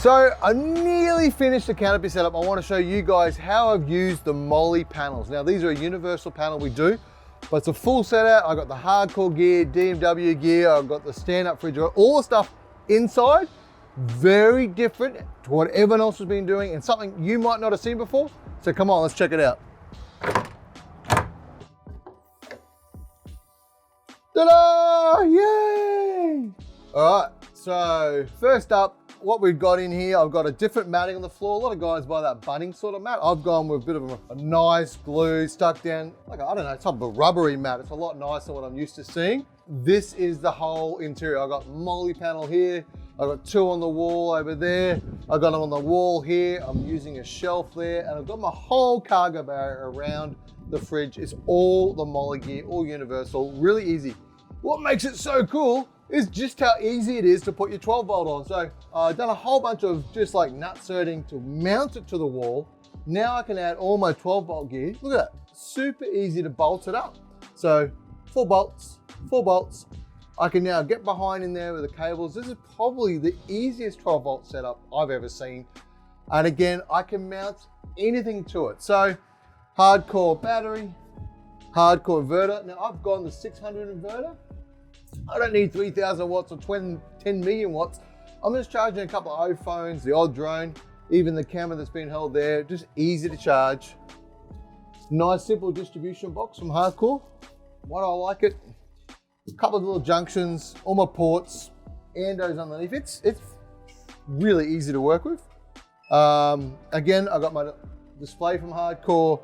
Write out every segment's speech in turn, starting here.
So I nearly finished the canopy setup. I want to show you guys how I've used the Molle panels. Now these are a universal panel we do, but it's a full setup. I got the hardcore gear, DMW gear, I've got the stand-up fridge, all the stuff inside, very different to what everyone else has been doing and something you might not have seen before. So come on, let's check it out. Ta-da! Yay! All right, so first up, what we've got in here, I've got a different matting on the floor. A lot of guys buy that bunning sort of mat. I've gone with a bit of a nice glue stuck down, like, I don't know, some of a rubbery mat. It's a lot nicer than what I'm used to seeing. This is the whole interior. I've got Molle panel here. I've got two on the wall over there. I've got them on the wall here. I'm using a shelf there, and I've got my whole cargo barrier around the fridge. It's all the Molle gear, all universal, really easy. What makes it so cool is just how easy it is to put your 12 volt on. So I've done a whole bunch of just like nut inserting to mount it to the wall. Now I can add all my 12 volt gear. Look at that, super easy to bolt it up. So 4 bolts. I can now get behind in there with the cables. This is probably the easiest 12 volt setup I've ever seen. And again, I can mount anything to it. So hardcore battery, hardcore inverter. Now I've gone the 600 inverter. I don't need 3,000 watts or 10 million watts. I'm just charging a couple of iPhones, the odd drone, even the camera that's been held there, just easy to charge. Nice simple distribution box from Hardcore. Why do I like it? A couple of little junctions, all my ports, Andos underneath. It's really easy to work with. Again, I got my display from Hardcore.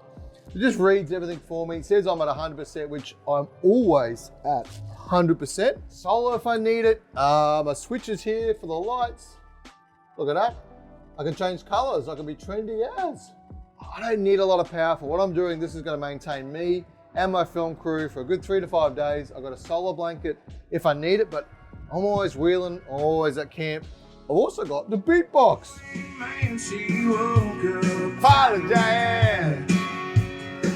It just reads everything for me. It says I'm at 100%, which I'm always at 100%. Solar if I need it. My switches here for the lights. Look at that. I can change colors. I can be trendy as. I don't need a lot of power for what I'm doing. This is going to maintain me and my film crew for a good 3 to 5 days. I've got a solar blanket if I need it, but I'm always wheeling, always at camp. I've also got the beatbox. Father Diane.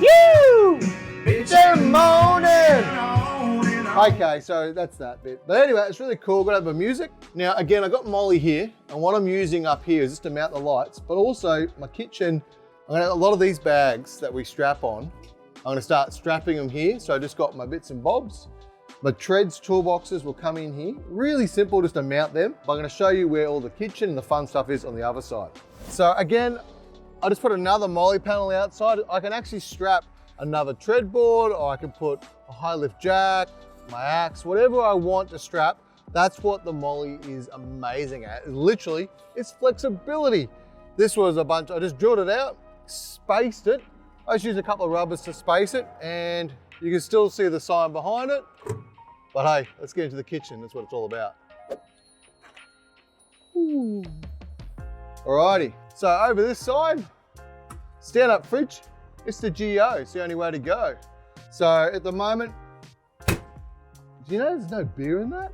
Woo! It's the morning. Okay, so that's that bit. But anyway, it's really cool. Got to have my music. Now, again, I got Molle here, and what I'm using up here is just to mount the lights, but also my kitchen. I'm gonna have a lot of these bags that we strap on. I'm gonna start strapping them here. So I just got my bits and bobs. My treads toolboxes will come in here. Really simple just to mount them. But I'm gonna show you where all the kitchen and the fun stuff is on the other side. So again, I just put another Molle panel outside. I can actually strap another tread board, or I can put a high lift jack, my axe, whatever I want to strap. That's what the Molle is amazing at. Literally, it's flexibility. This was a bunch, I just drilled it out, spaced it. I just used a couple of rubbers to space it, and you can still see the sign behind it. But hey, let's get into the kitchen. That's what it's all about. Ooh. Alrighty, so over this side, stand-up fridge. It's the GO, it's the only way to go. So at the moment, do you know there's no beer in that?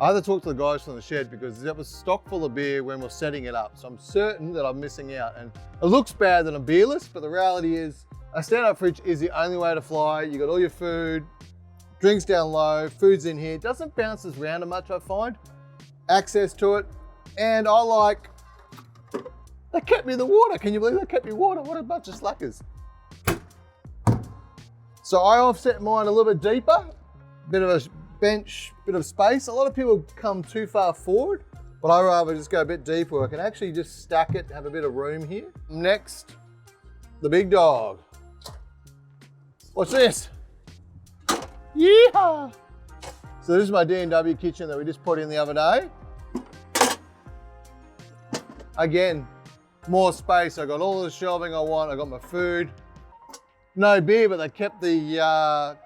I had to talk to the guys from the shed because that was stock full of beer when we're setting it up. So I'm certain that I'm missing out. And it looks bad that I'm beerless, but the reality is a stand-up fridge is the only way to fly. You got all your food, drinks down low, food's in here. It doesn't bounce as around much, I find. Access to it. And I like, they kept me the water. Can you believe they kept me water? What a bunch of slackers. So I offset mine a little bit deeper, bit of a bench, bit of space. A lot of people come too far forward, but I rather just go a bit deeper. I can actually just stack it, have a bit of room here. Next, the big dog. What's this? Yeehaw! So this is my D&W kitchen that we just put in the other day. Again, more space. I got all the shelving I want. I got my food. No beer, but they kept the,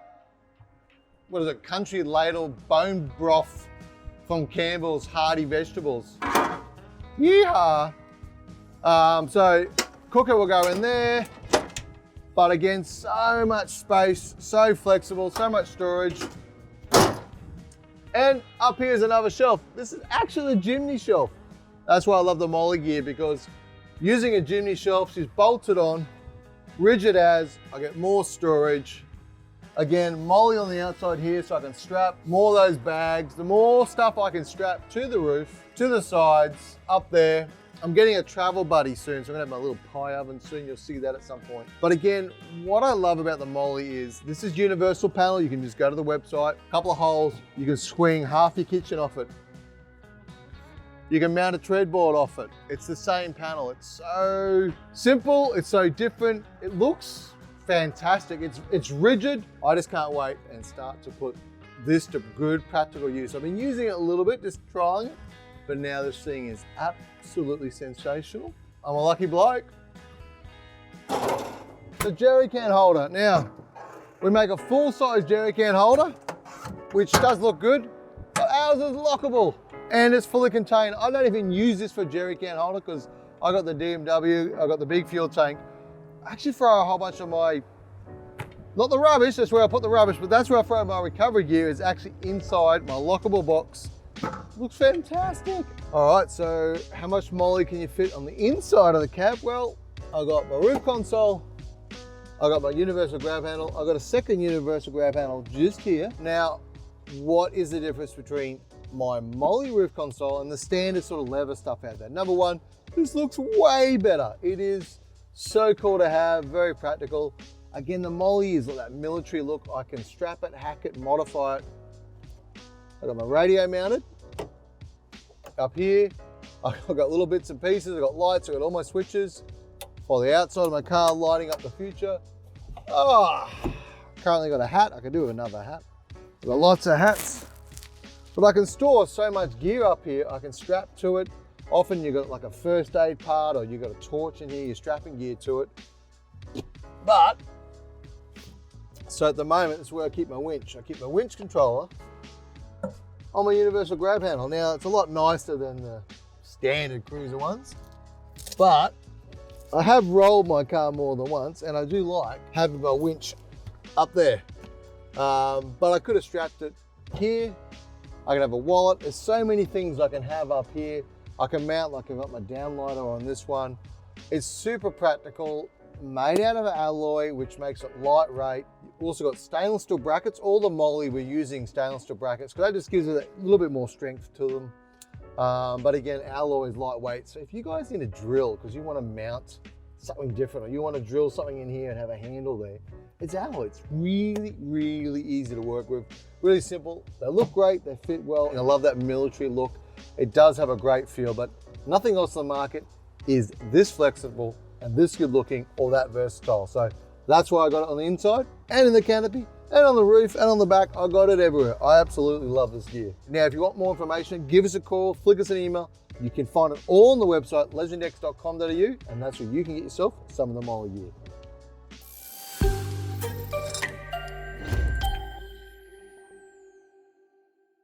what is it, country ladle bone broth from Campbell's Hearty Vegetables. Yeehaw! So cooker will go in there. But again, so much space, so flexible, so much storage. And up here is another shelf. This is actually a chimney shelf. That's why I love the Molle gear, because using a chimney shelf, she's bolted on, rigid as, I get more storage. Again, Molle on the outside here so I can strap more of those bags. The more stuff I can strap to the roof, to the sides, up there. I'm getting a travel buddy soon, so I'm gonna have my little pie oven soon. You'll see that at some point. But again, what I love about the Molle is this is universal panel. You can just go to the website, a couple of holes. You can swing half your kitchen off it. You can mount a tread board off it. It's the same panel. It's so simple, it's so different. It looks fantastic. It's rigid. I just can't wait and start to put this to good practical use. I've been using it a little bit, just trying it, but now this thing is absolutely sensational. I'm a lucky bloke. The jerry can holder. Now, we make a full-size jerry can holder, which does look good, but ours is lockable and it's fully contained. I don't even use this for jerry can holder because I got the DMW, I got the big fuel tank. I actually throw a whole bunch of my, not the rubbish, that's where I put the rubbish, but that's where I throw my recovery gear, is actually inside my lockable box. Looks fantastic. All right, so how much Molle can you fit on the inside of the cab? Well, I got my roof console, I got my universal grab handle, I got a second universal grab handle just here. Now, what is the difference between my Molle roof console and the standard sort of leather stuff out there? Number one, this looks way better. It is so cool to have, very practical. Again, the Molle is like that military look. I can strap it, hack it, modify it. I got my radio mounted up here. I've got little bits and pieces. I've got lights, I've got all my switches for the outside of my car, lighting up the future. Currently got a hat. I could do with another hat. I've got lots of hats, but I can store so much gear up here. I can strap to it. Often you've got like a first aid part, or you've got a torch in here, you're strapping gear to it. But, so at the moment, this is where I keep my winch. I keep my winch controller on my universal grab handle. Now, it's a lot nicer than the standard cruiser ones, but I have rolled my car more than once, and I do like having my winch up there. But I could have strapped it here. I can have a wallet. There's so many things I can have up here. I can mount, like I've got my downlighter on this one. It's super practical, made out of alloy, which makes it lightweight. You've also got stainless steel brackets. All the Molle we're using stainless steel brackets because that just gives it a little bit more strength to them. But again, alloy is lightweight. So if you guys need a drill because you want to mount something different, or you want to drill something in here and have a handle there, it's alloy. It's really, really easy to work with. Really simple. They look great. They fit well. And I love that military look. It does have a great feel, but nothing else on the market is this flexible and this good looking or that versatile. So that's why I got it on the inside and in the canopy and on the roof and on the back. I got it everywhere. I absolutely love this gear. Now, if you want more information, give us a call, flick us an email. You can find it all on the website, legendex.com.au, and that's where you can get yourself some of the Molle gear.